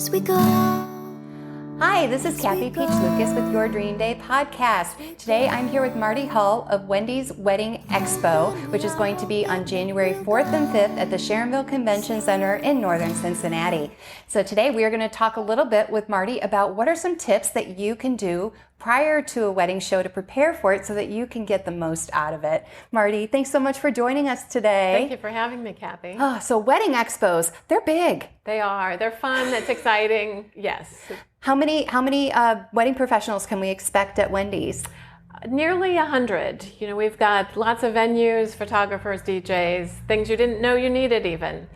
as we go. Hi, this is Kathy Peach Lucas with Your Dream Day podcast. Today I'm here with Marty Hull of Wendy's Wedding Expo, which is going to be on January 4th and 5th at the Sharonville Convention Center in northern Cincinnati. So today we are going to talk a little bit with Marty about what are some tips that you can do prior to a wedding show to prepare for it so that you can get the most out of it. Marty, thanks so much for joining us today. Thank you for having me, Kathy. So wedding expos, they're big. They are. They're fun. It's exciting. Yes. How many wedding professionals can we expect at Wendy's? Nearly 100. You know, we've got lots of venues, photographers, DJs, things you didn't know you needed even.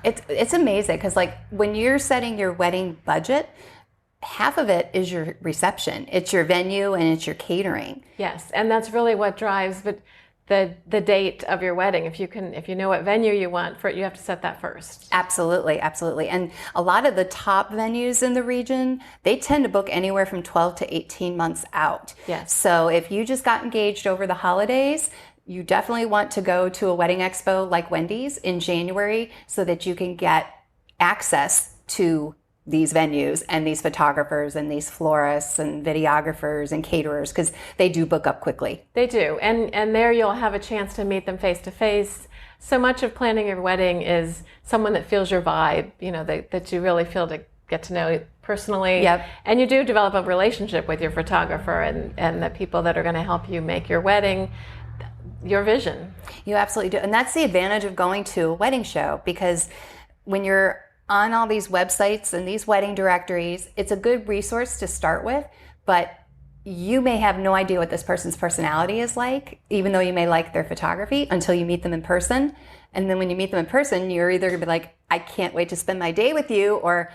It's amazing because like when you're setting your wedding budget, half of it is your reception. It's your venue and it's your catering. Yes, and that's really what drives the date of your wedding. If you know what venue you want for it, you have to set that first. Absolutely, absolutely. And a lot of the top venues in the region, they tend to book anywhere from 12 to 18 months out. Yes. So if you just got engaged over the holidays, you definitely want to go to a wedding expo like Wendy's in January so that you can get access to these venues and these photographers and these florists and videographers and caterers because they do book up quickly. They do. And there you'll have a chance to meet them face to face. So much of planning your wedding is someone that feels your vibe, you know, that you really feel to get to know personally. Yep. And you do develop a relationship with your photographer and the people that are going to help you make your wedding your vision. You absolutely do. And that's the advantage of going to a wedding show because when you're on all these websites and these wedding directories, it's a good resource to start with, but you may have no idea what this person's personality is like, even though you may like their photography until you meet them in person. And then when you meet them in person, you're either gonna be like, I can't wait to spend my day with you, or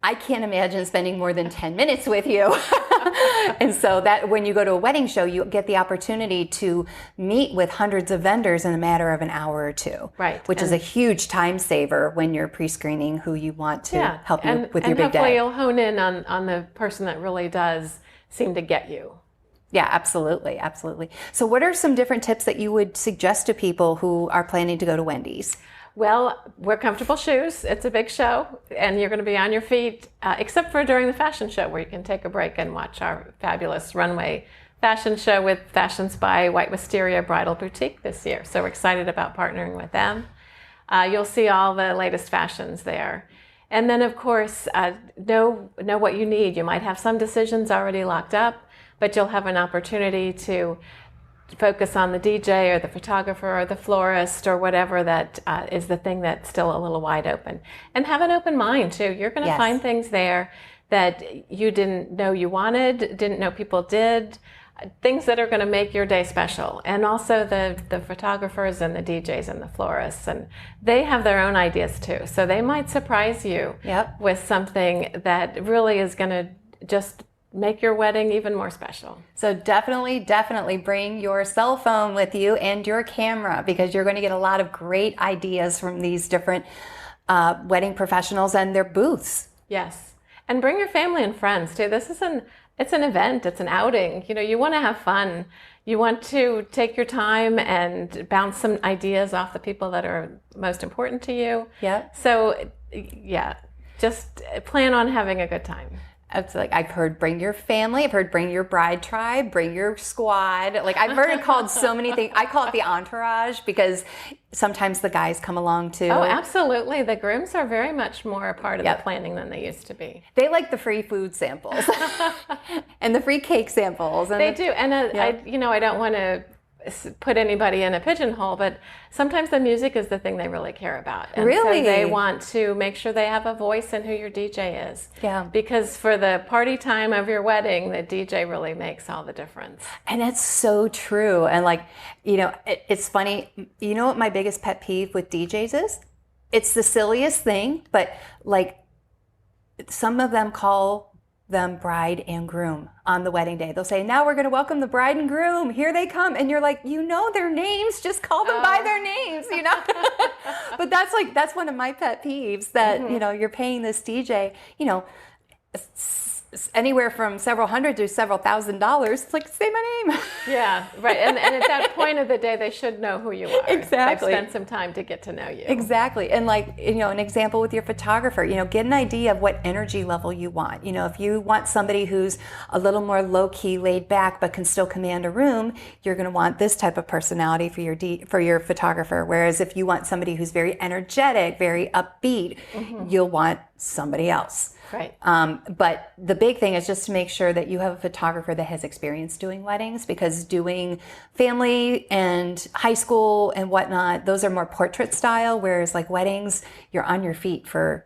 I can't imagine spending more than 10 minutes with you. And so that when you go to a wedding show, you get the opportunity to meet with hundreds of vendors in a matter of an hour or two. Right. Which is a huge time saver when you're pre-screening who you want to help you with your big day. And hopefully you'll hone in on the person that really does seem to get you. Yeah, absolutely, absolutely. So what are some different tips that you would suggest to people who are planning to go to Wendy's? Well, wear comfortable shoes. It's a big show, and you're going to be on your feet, except for during the fashion show where you can take a break and watch our fabulous runway fashion show with Fashions by White Wisteria Bridal Boutique this year. So we're excited about partnering with them. You'll see all the latest fashions there. And then, of course, know what you need. You might have some decisions already locked up, but you'll have an opportunity to focus on the DJ or the photographer or the florist or whatever that is the thing that's still a little wide open. And have an open mind too. You're going to find things there that you didn't know you wanted, didn't know people did, things that are going to make your day special. And also the photographers and the DJs and the florists, and they have their own ideas too. So they might surprise you with something that really is going to just make your wedding even more special. So definitely bring your cell phone with you and your camera because you're going to get a lot of great ideas from these different wedding professionals and their booths. Yes. And bring your family and friends too. It's an event, it's an outing. You know, you want to have fun. You want to take your time and bounce some ideas off the people that are most important to you. Yeah. So, yeah, just plan on having a good time. It's like I've heard bring your family, I've heard bring your bride tribe, bring your squad. Like I've heard it called so many things. I call it the entourage because sometimes the guys come along too. Oh, absolutely. The grooms are very much more a part of the planning than they used to be. They like the free food samples and the free cake samples. And they do. And I don't want to put anybody in a pigeonhole, but sometimes the music is the thing they really care about. And really? So they want to make sure they have a voice in who your DJ is. Yeah. Because for the party time of your wedding, the DJ really makes all the difference. And that's so true. And like, you know, it's funny. You know what my biggest pet peeve with DJs is? It's the silliest thing, but like some of them call them bride and groom on the wedding day. They'll say, now we're going to welcome the bride and groom. Here they come. And you're like, you know their names. Just call them by their names, you know? But that's one of my pet peeves that, you know, you're paying this DJ, you know, anywhere from several hundred to several $1,000s. It's like, say my name. Yeah, right. And at that point of the day, they should know who you are. Exactly. They've spent some time to get to know you. Exactly. And like, an example with your photographer, get an idea of what energy level you want. If you want somebody who's a little more low-key, laid back, but can still command a room, you're going to want this type of personality for your photographer. Whereas if you want somebody who's very energetic, very upbeat, you'll want somebody else. Right. But the big thing is just to make sure that you have a photographer that has experience doing weddings, because doing family and high school and whatnot, those are more portrait style, whereas like weddings, you're on your feet for,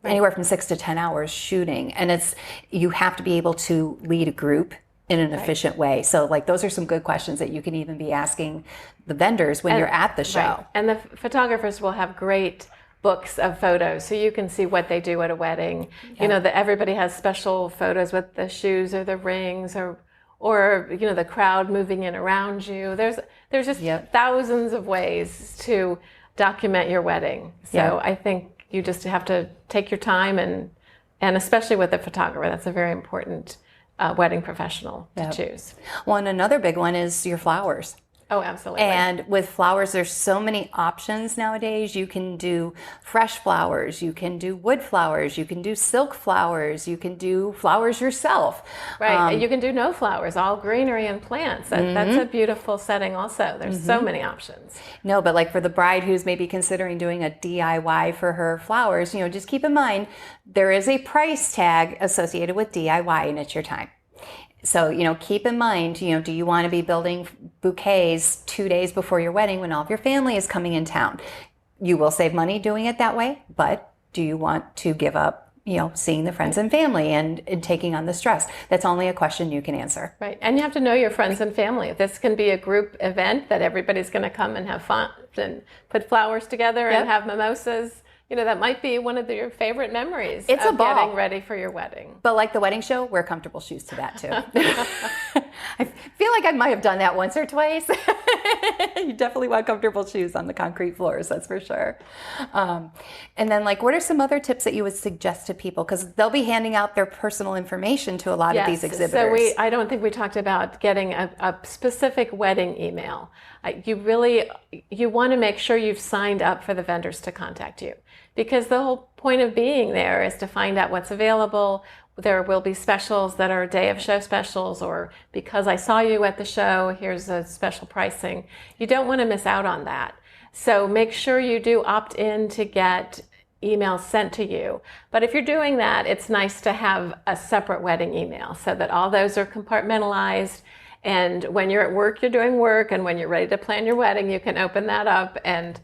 anywhere from 6 to 10 hours shooting. And you have to be able to lead a group in an efficient way. So like those are some good questions that you can even be asking the vendors when you're at the show. Right. And the photographers will have great books of photos, so you can see what they do at a wedding. Yeah. That everybody has special photos with the shoes or the rings or the crowd moving in around you. There's just thousands of ways to document your wedding. So I think you just have to take your time and especially with a photographer, that's a very important wedding professional to choose. Well, and another big one is your flowers. Oh, absolutely. And with flowers, there's so many options nowadays. You can do fresh flowers, you can do wood flowers, you can do silk flowers, you can do flowers yourself. Right. You can do no flowers, all greenery and plants. That's a beautiful setting also. There's so many options. No, but like for the bride who's maybe considering doing a DIY for her flowers, just keep in mind there is a price tag associated with DIY, and it's your time. So, keep in mind, do you want to be building bouquets 2 days before your wedding when all of your family is coming in town? You will save money doing it that way, but do you want to give up, seeing the friends and family and taking on the stress? That's only a question you can answer. Right. And you have to know your friends and family. This can be a group event that everybody's going to come and have fun and put flowers together and have mimosas. That might be one of your favorite memories. It's a ball. Getting ready for your wedding. But like the wedding show, wear comfortable shoes to that too. I feel like I might have done that once or twice. You definitely want comfortable shoes on the concrete floors, that's for sure. And then like, what are some other tips that you would suggest to people? Because they'll be handing out their personal information to a lot of these exhibitors. So I don't think we talked about getting a specific wedding email. You want to make sure you've signed up for the vendors to contact you, because the whole point of being there is to find out what's available. There will be specials that are day of show specials, or because I saw you at the show, here's a special pricing. You don't want to miss out on that. So make sure you do opt in to get emails sent to you. But if you're doing that, it's nice to have a separate wedding email so that all those are compartmentalized. And when you're at work, you're doing work. And when you're ready to plan your wedding, you can open that up and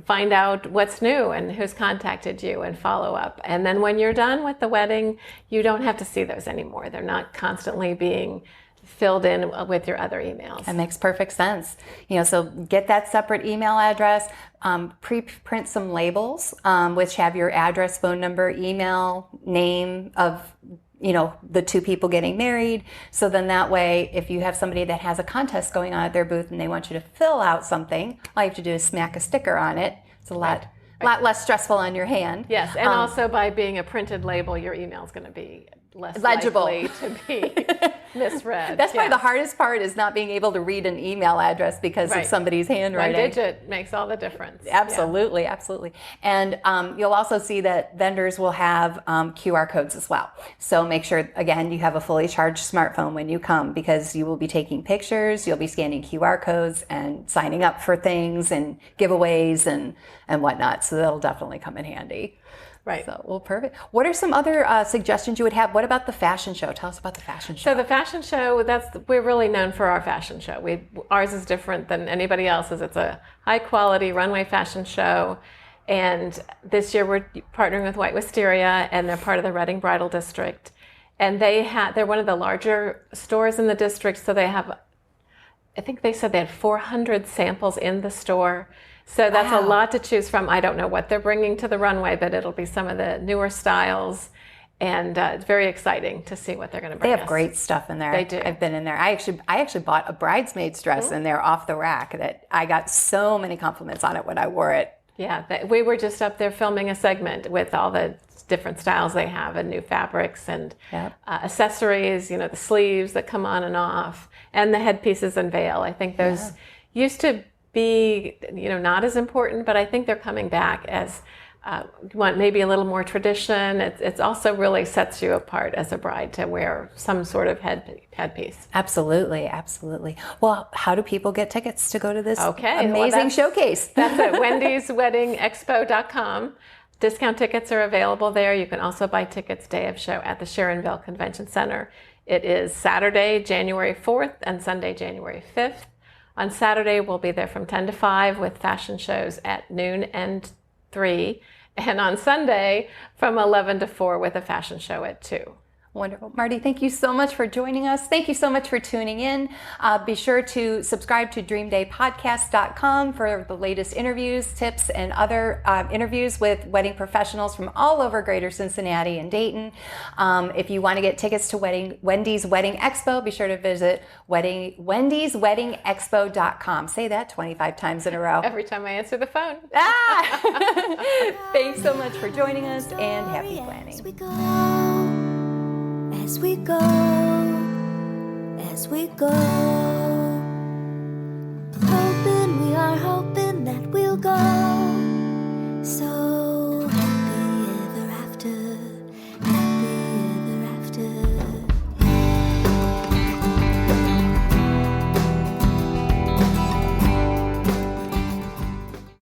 find out what's new and who's contacted you and follow up. And then when you're done with the wedding, you don't have to see those anymore. They're not constantly being filled in with your other emails. That makes perfect sense. So get that separate email address, pre-print some labels, which have your address, phone number, email, name of the two people getting married. So then that way, if you have somebody that has a contest going on at their booth and they want you to fill out something, all you have to do is smack a sticker on it. It's a lot less stressful on your hand. Yes, and also by being a printed label, your email is going to be less legible, likely to be misread. That's probably the hardest part, is not being able to read an email address because of somebody's handwriting. One digit makes all the difference. Absolutely, absolutely. And you'll also see that vendors will have QR codes as well. So make sure, again, you have a fully charged smartphone when you come, because you will be taking pictures, you'll be scanning QR codes and signing up for things and giveaways and whatnot. So that'll definitely come in handy. Right. So, well, perfect. What are some other suggestions you would have? What about the fashion show? Tell us about the fashion show. So the fashion show, we're really known for our fashion show. Ours is different than anybody else's. It's a high quality runway fashion show. And this year we're partnering with White Wisteria, and they're part of the Reading Bridal District. And they're one of the larger stores in the district. So they have, I think they said they had 400 samples in the store. So that's a lot to choose from. I don't know what they're bringing to the runway, but it'll be some of the newer styles. And it's very exciting to see what they're going to bring us. They have great stuff in there. They do. I've been in there. I actually bought a bridesmaid's dress in there off the rack that I got so many compliments on it when I wore it. Yeah, we were just up there filming a segment with all the different styles they have and new fabrics and Yep. accessories, the sleeves that come on and off, and the headpieces and veil. I think those used to be, not as important, but I think they're coming back as you want maybe a little more tradition. It's also really sets you apart as a bride to wear some sort of headpiece. Absolutely, absolutely. Well, how do people get tickets to go to this Okay, amazing showcase? That's at wendysweddingexpo.com. Discount tickets are available there. You can also buy tickets day of show at the Sharonville Convention Center. It is Saturday, January 4th and Sunday, January 5th. On Saturday, we'll be there from 10 to 5 with fashion shows at noon and 3. And on Sunday, from 11 to 4 with a fashion show at 2. Wonderful. Marty, thank you so much for joining us. Thank you so much for tuning in. Be sure to subscribe to dreamdaypodcast.com for the latest interviews, tips, and other interviews with wedding professionals from all over Greater Cincinnati and Dayton. If you want to get tickets to Wendy's Wedding Expo, be sure to visit wendysweddingexpo.com. Say that 25 times in a row. Every time I answer the phone. Thanks so much for joining us, and happy planning. As we go, as we go.